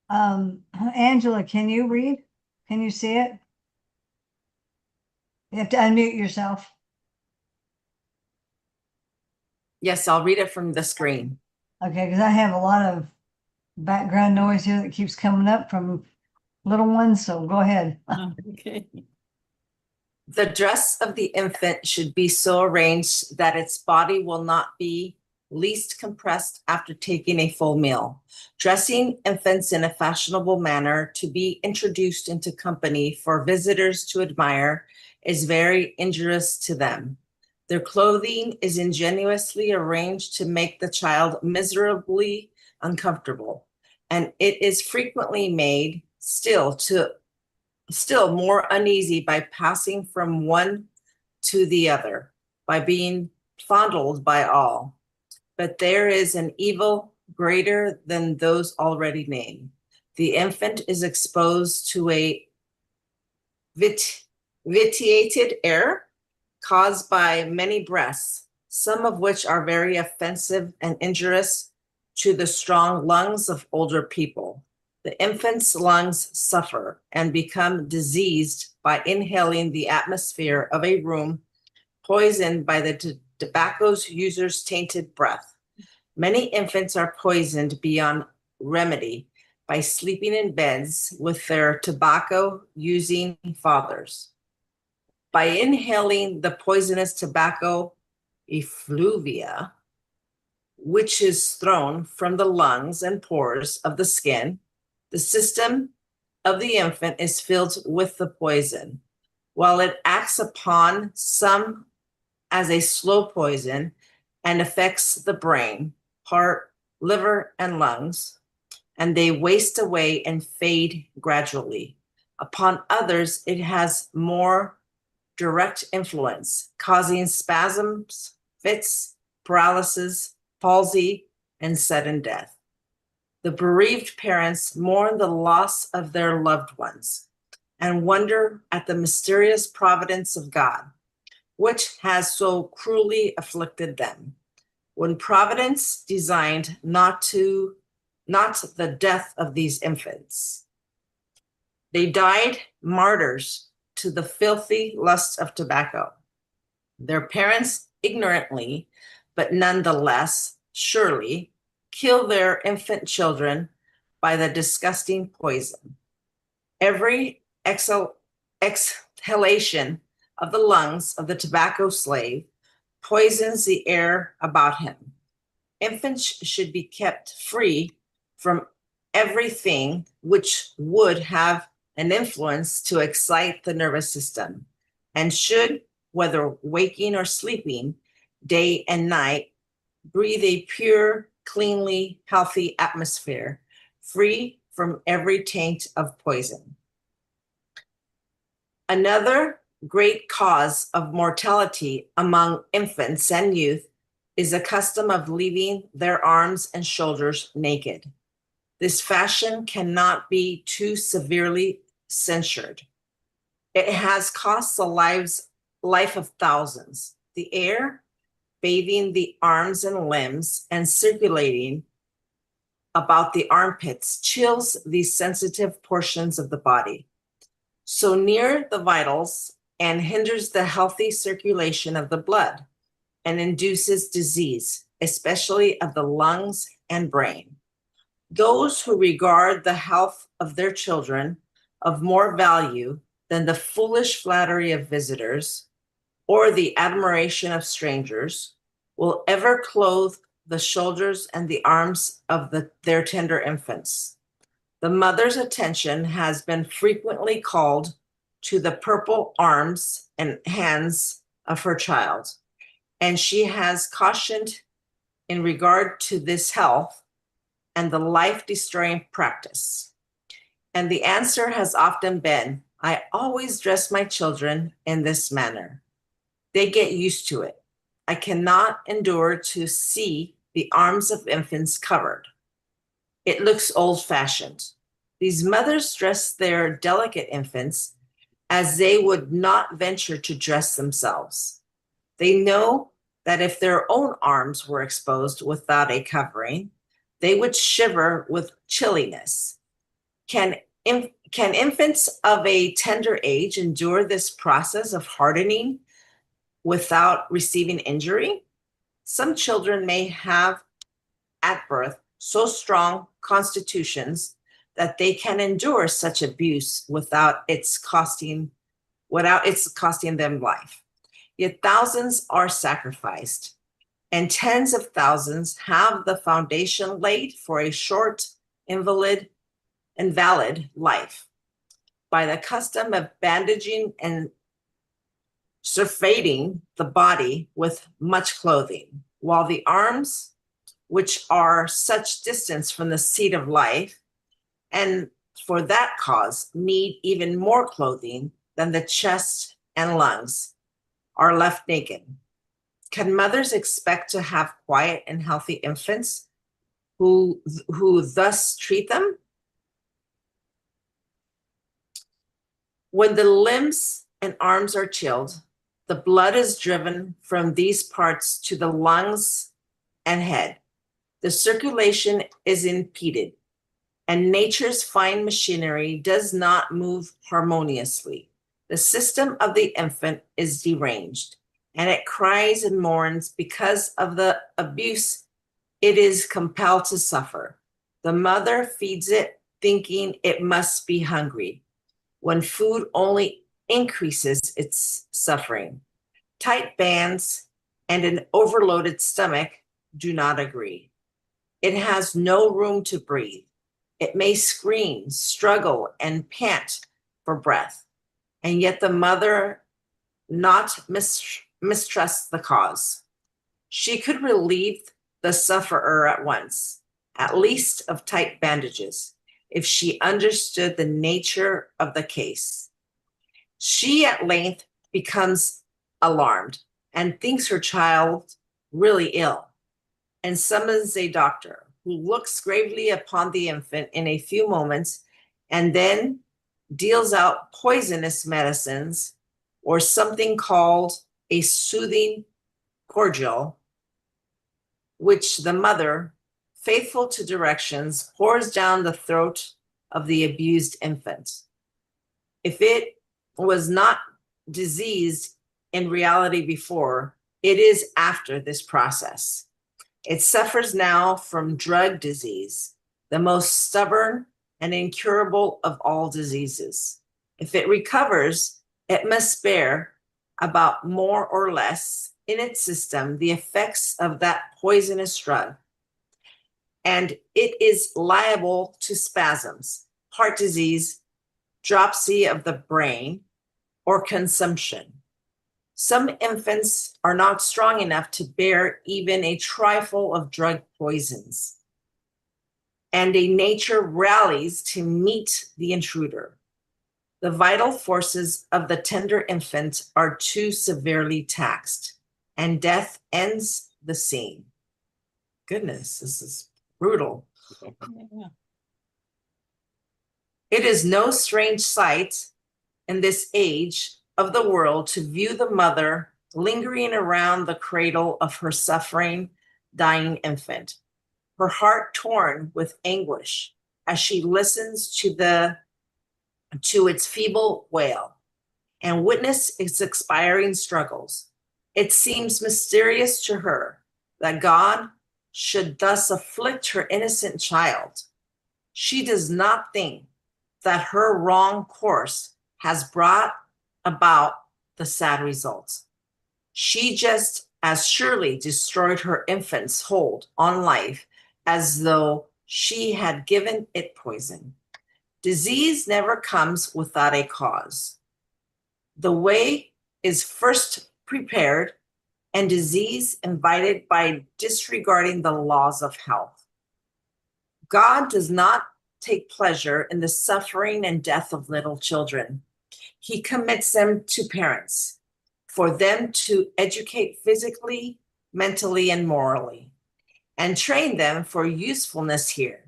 Angela, can you read? Can you see it? You have to unmute yourself. Yes, I'll read it from the screen. Okay, because I have a lot of background noise here that keeps coming up from little ones, so go ahead. Okay. The dress of the infant should be so arranged that its body will not be least compressed after taking a full meal. Dressing infants in a fashionable manner to be introduced into company for visitors to admire is very injurious to them. Their clothing is ingeniously arranged to make the child miserably uncomfortable, and it is frequently made still more uneasy by passing from one to the other, by being fondled by all. But there is an evil greater than those already named. The infant is exposed to a vitiated air caused by many breaths, some of which are very offensive and injurious to the strong lungs of older people. The infant's lungs suffer and become diseased by inhaling the atmosphere of a room poisoned by the tobacco's user's tainted breath. Many infants are poisoned beyond remedy by sleeping in beds with their tobacco-using fathers. By inhaling the poisonous tobacco effluvia, which is thrown from the lungs and pores of the skin, the system of the infant is filled with the poison. While it acts upon some as a slow poison and affects the brain, heart, liver, and lungs, and they waste away and fade gradually. Upon others, it has more direct influence, causing spasms, fits, paralysis, palsy, and sudden death. The bereaved parents mourn the loss of their loved ones and wonder at the mysterious providence of God, which has so cruelly afflicted them. When Providence designed not the death of these infants, they died martyrs to the filthy lust of tobacco. Their parents ignorantly, but nonetheless, surely, kill their infant children by the disgusting poison. Every exhalation of the lungs of the tobacco slave poisons the air about him. Infants should be kept free from everything which would have an influence to excite the nervous system, and should, whether waking or sleeping, day and night, breathe a pure, cleanly, healthy atmosphere, free from every taint of poison. Another great cause of mortality among infants and youth is a custom of leaving their arms and shoulders naked. This fashion cannot be too severely censured. It has cost the life of thousands. The air bathing the arms and limbs and circulating about the armpits chills these sensitive portions of the body, so near the vitals, and hinders the healthy circulation of the blood and induces disease, especially of the lungs and brain. Those who regard the health of their children of more value than the foolish flattery of visitors or the admiration of strangers, will ever clothe the shoulders and the arms of their tender infants. The mother's attention has been frequently called to the purple arms and hands of her child, and she has cautioned in regard to this health and the life-destroying practice. And the answer has often been, I always dress my children in this manner. They get used to it. I cannot endure to see the arms of infants covered. It looks old-fashioned. These mothers dress their delicate infants as they would not venture to dress themselves. They know that if their own arms were exposed without a covering, they would shiver with chilliness. Can infants of a tender age endure this process of hardening without receiving injury? Some children may have at birth so strong constitutions that they can endure such abuse without it's costing them life. Yet thousands are sacrificed, and tens of thousands have the foundation laid for a short, invalid life by the custom of bandaging and surfeiting the body with much clothing, while the arms, which are such distance from the seat of life, and for that cause need even more clothing than the chest and lungs, are left naked. Can mothers expect to have quiet and healthy infants who thus treat them? When the limbs and arms are chilled, the blood is driven from these parts to the lungs and head. The circulation is impeded, and nature's fine machinery does not move harmoniously. The system of the infant is deranged, and it cries and mourns because of the abuse it is compelled to suffer. The mother feeds it, thinking it must be hungry, when food only increases its suffering. Tight bands and an overloaded stomach do not agree. It has no room to breathe. It may scream, struggle, and pant for breath, and yet the mother not mistrusts the cause. She could relieve the sufferer at once, at least of tight bandages, if she understood the nature of the case. She at length becomes alarmed and thinks her child really ill, and summons a doctor who looks gravely upon the infant in a few moments and then deals out poisonous medicines or something called a soothing cordial, which the mother, faithful to directions, pours down the throat of the abused infant. If it was not diseased in reality before, it is after this process. It suffers now from drug disease, the most stubborn and incurable of all diseases. If it recovers, it must bear about more or less in its system the effects of that poisonous drug. And it is liable to spasms, heart disease, dropsy of the brain, or consumption. Some infants are not strong enough to bear even a trifle of drug poisons, and a nature rallies to meet the intruder. The vital forces of the tender infant are too severely taxed, and death ends the scene. Goodness, this is brutal. It is no strange sight in this age of the world to view the mother lingering around the cradle of her suffering, dying infant, her heart torn with anguish as she listens to its feeble wail and witness its expiring struggles. It seems mysterious to her that God should thus afflict her innocent child. She does not think that her wrong course has brought about the sad results. She just as surely destroyed her infant's hold on life as though she had given it poison. Disease never comes without a cause. The way is first prepared and disease invited by disregarding the laws of health. God does not take pleasure in the suffering and death of little children. He commits them to parents for them to educate physically, mentally, and morally, and train them for usefulness here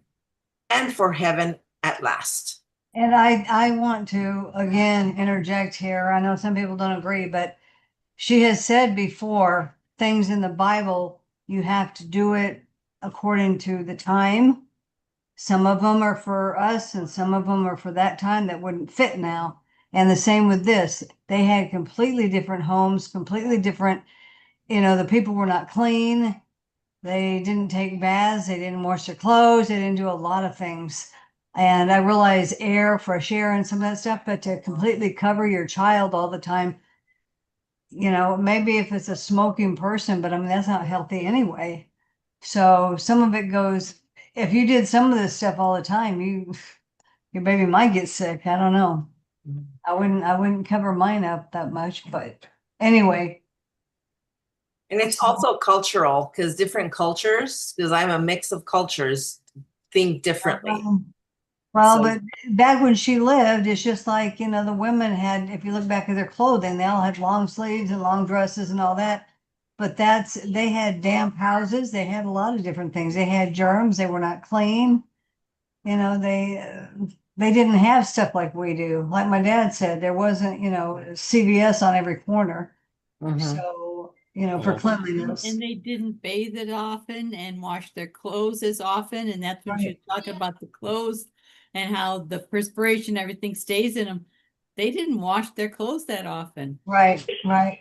and for heaven at last. And I want to again interject here. I know some people don't agree, but she has said before things in the Bible, you have to do it according to the time. Some of them are for us and some of them are for that time that wouldn't fit now. And the same with this. They had completely different homes, completely different, the people were not clean. They didn't take baths, they didn't wash their clothes, they didn't do a lot of things. And I realize air, fresh air, and some of that stuff, but to completely cover your child all the time, maybe if it's a smoking person, but I mean, that's not healthy anyway. So some of it goes, if you did some of this stuff all the time, your baby might get sick. I don't know. I wouldn't cover mine up that much, but anyway. And it's also cultural because different cultures, because I'm a mix of cultures, think differently. Well, So- but back when she lived, it's just like, the women had, if you look back at their clothing, they all had long sleeves and long dresses and all that. But they had damp houses. They had a lot of different things. They had germs. They were not clean. They didn't have stuff like we do. Like my dad said, there wasn't, CVS on every corner. Mhm. So, for cleanliness. And they didn't bathe it often and wash their clothes as often, and that's when you talk about the clothes and how the perspiration, everything stays in them. They didn't wash their clothes that often. Right.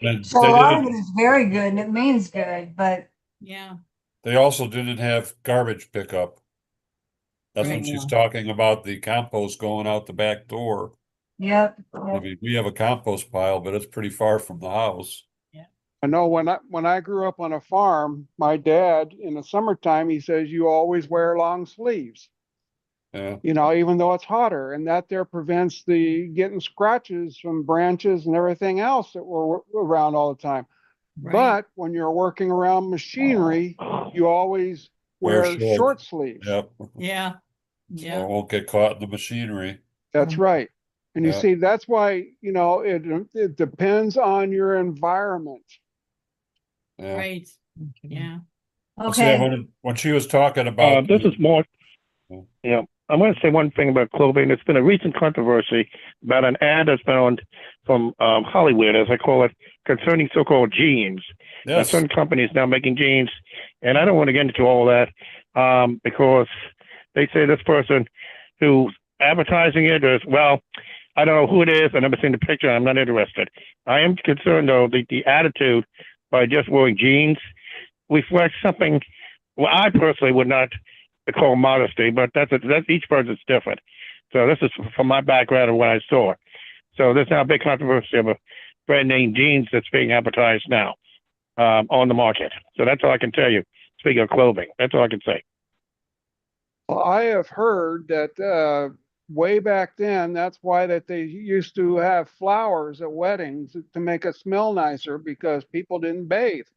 And So they a lot of it didn't, is very good and it means good, but Yeah, they also didn't have garbage pickup. That's when Right. she's talking about the compost going out the back door. yep. I mean, we have a compost pile, but it's pretty far from the house. I know when I grew up on a farm, my dad in the summertime, he says you always wear long sleeves, Yeah, even though it's hotter, and that there prevents the getting scratches from branches and everything else that were around all the time. right. But when you're working around machinery, you always wear short sleeves. yep. Yeah, So yeah. it won't get caught in the machinery. That's right. And you Yeah. see, that's why, it depends on your environment. Yeah. Right, yeah. See, Okay. when she was talking about This is more. Yeah. Yeah, I'm going to say one thing about clothing. There's been a recent controversy about an ad that's been on from Hollywood, as I call it, concerning so-called jeans. Now, yes, certain companies now making jeans, and I don't want to get into all that because they say this person who's advertising it is, well, I don't know who it is. I've never seen the picture. I'm not interested. I am concerned, though, the attitude by just wearing jeans reflects something. Well, I personally would not call modesty, but that's each person's different. So this is from my background and what I saw. So there's now a big controversy of a brand name jeans that's being advertised now on the market. So that's all I can tell you. Speaking of clothing, that's all I can say. Well, I have heard that way back then, that's why that they used to have flowers at weddings to make it smell nicer because people didn't bathe.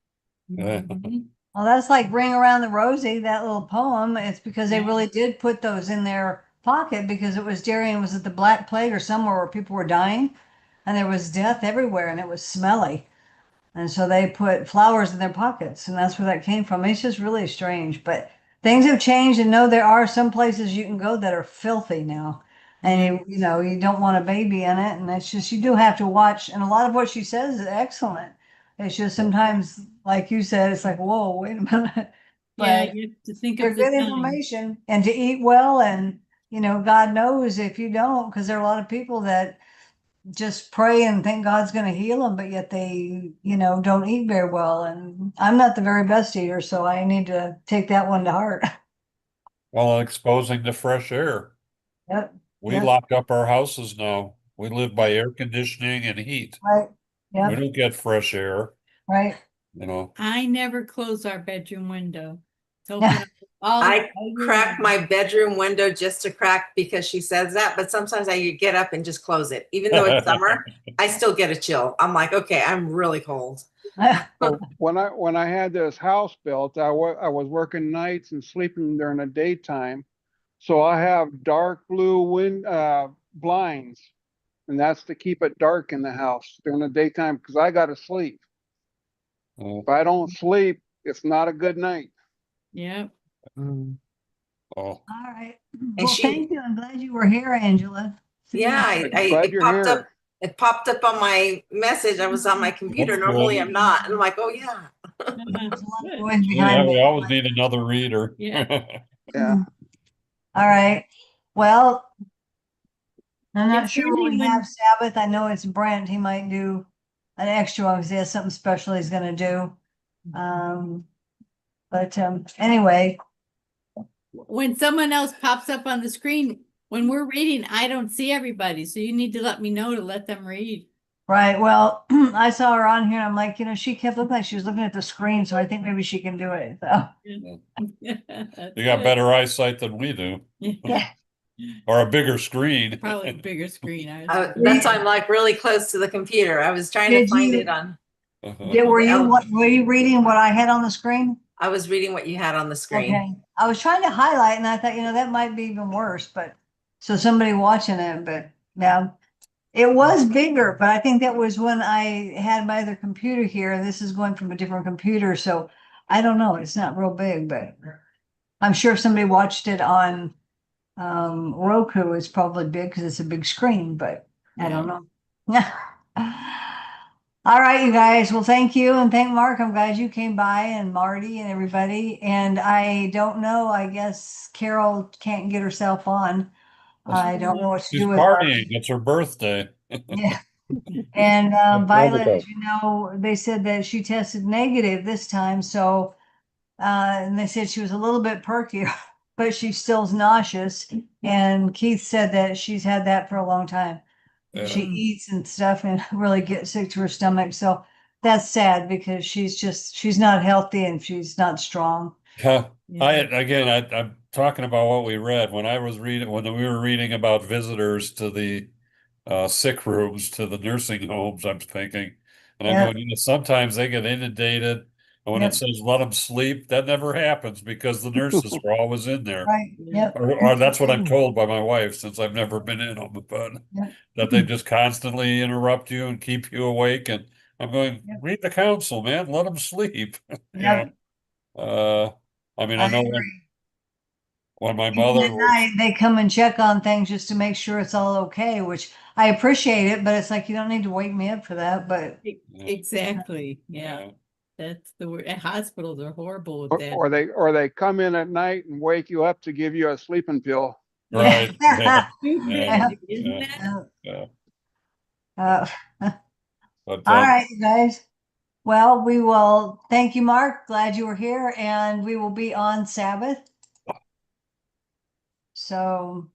Yeah. Mhm. Well, that's like Ring Around the Rosie, that little poem. It's because they Yeah. really did put those in their pocket because it was was it the Black Plague or somewhere where people were dying and there was death everywhere and it was smelly. And so they put flowers in their pockets and that's where that came from. It's just really strange, but things have changed and no, there are some places you can go that are filthy now. And you don't want a baby in it. And it's just, you do have to watch. And a lot of what she says is excellent. It's just sometimes, like you said, it's like, whoa, wait a minute. Yeah, But you have to think they're of the good time. information and to eat well. And, God knows if you don't, because there are a lot of people that just pray and think God's going to heal them, but yet they, don't eat very well. And I'm not the very best eater, so I need to take that one to heart. Well, exposing the fresh air. Yep. We Yep. lock up our houses now. We live by air conditioning and heat. Right. We Yep. don't get fresh air. Right. you know. I never close our bedroom window. It's open all I year crack round. my bedroom window just to crack because she says that, but sometimes I get up and just close it. Even though it's summer, I still get a chill. I'm like, okay, I'm really cold. So when I had this house built, I was working nights and sleeping during the daytime. So I have dark blue blinds, and that's to keep it dark in the house during the daytime because I gotta sleep. Oh, If I don't sleep, it's not a good night. Yep. oh, All right. And Well, she- thank you. I'm glad you were here, Angela. See you. Yeah, Glad it you're popped up. here. It popped up on my message. I was on my computer. That's Normally good. I'm not. And I'm like, oh yeah. There's a lot of noise Yeah, behind we me. always need another reader. Yeah. Yeah. All right. Well, I'm not If sure what we anyone- have Sabbath. I know it's Brent. He might do an extra one because he has something special he's gonna do. But anyway, When someone else pops up on the screen, when we're reading, I don't see everybody. So you need to let me know to let them read. right. Well, I saw her on here. I'm like, she kept looking like she was looking at the screen, so I think maybe she can do it. So, You got better eyesight than we do, yeah. or a bigger screen. Probably a bigger screen. That's why I'm like really close to the computer. I was trying to Did find you- it on. Were you reading what I had on the screen? I was reading what you had on the screen. Okay. I was trying to highlight and I thought, that might be even worse, but so somebody watching it, but yeah. It was bigger, but I think that was when I had my other computer here and this is going from a different computer. So I don't know. It's not real big, but I'm sure if somebody watched it on Roku, it's probably big because it's a big screen, but I don't know. All right, you guys. Well, thank you. And thank Mark. I'm glad you came by and Marty and everybody. And I don't know, I guess Carol can't get herself on. I don't know what to She's do with her. partying. It's her birthday. Yeah. And Violet, as you know, they said that she tested negative this time. So, and they said she was a little bit perkier, but she still's nauseous. And Keith said that she's had that for a long time. She Yeah. eats and stuff and really gets sick to her stomach. So that's sad because she's not healthy and she's not strong. I'm talking about what we read when we were reading about visitors to the sick rooms to the nursing homes. I'm thinking, and Yeah. I'm going, sometimes they get inundated, and when Yep. it says let them sleep, that never happens because the nurses are always in there. Right. Yep. Or that's what I'm told by my wife since I've never been in them, but Yep. that they just constantly interrupt you and keep you awake. And I'm going, Yep. read the counsel, man, let them sleep. Yep. I mean, I I know agree. when my Even mother at was, night, they come and check on things just to make sure it's all okay, which I appreciate it, but it's like you don't need to wake me up for that. But Exactly. Yeah. That's the word. And hospitals are horrible with that. Or they come in at night and wake you up to give you a sleeping pill. right, yeah, Stupid, yeah, isn't yeah. that? yeah. All But right, you guys. Well, we will thank you, Mark. Glad you were here, and we will be on Sabbath. So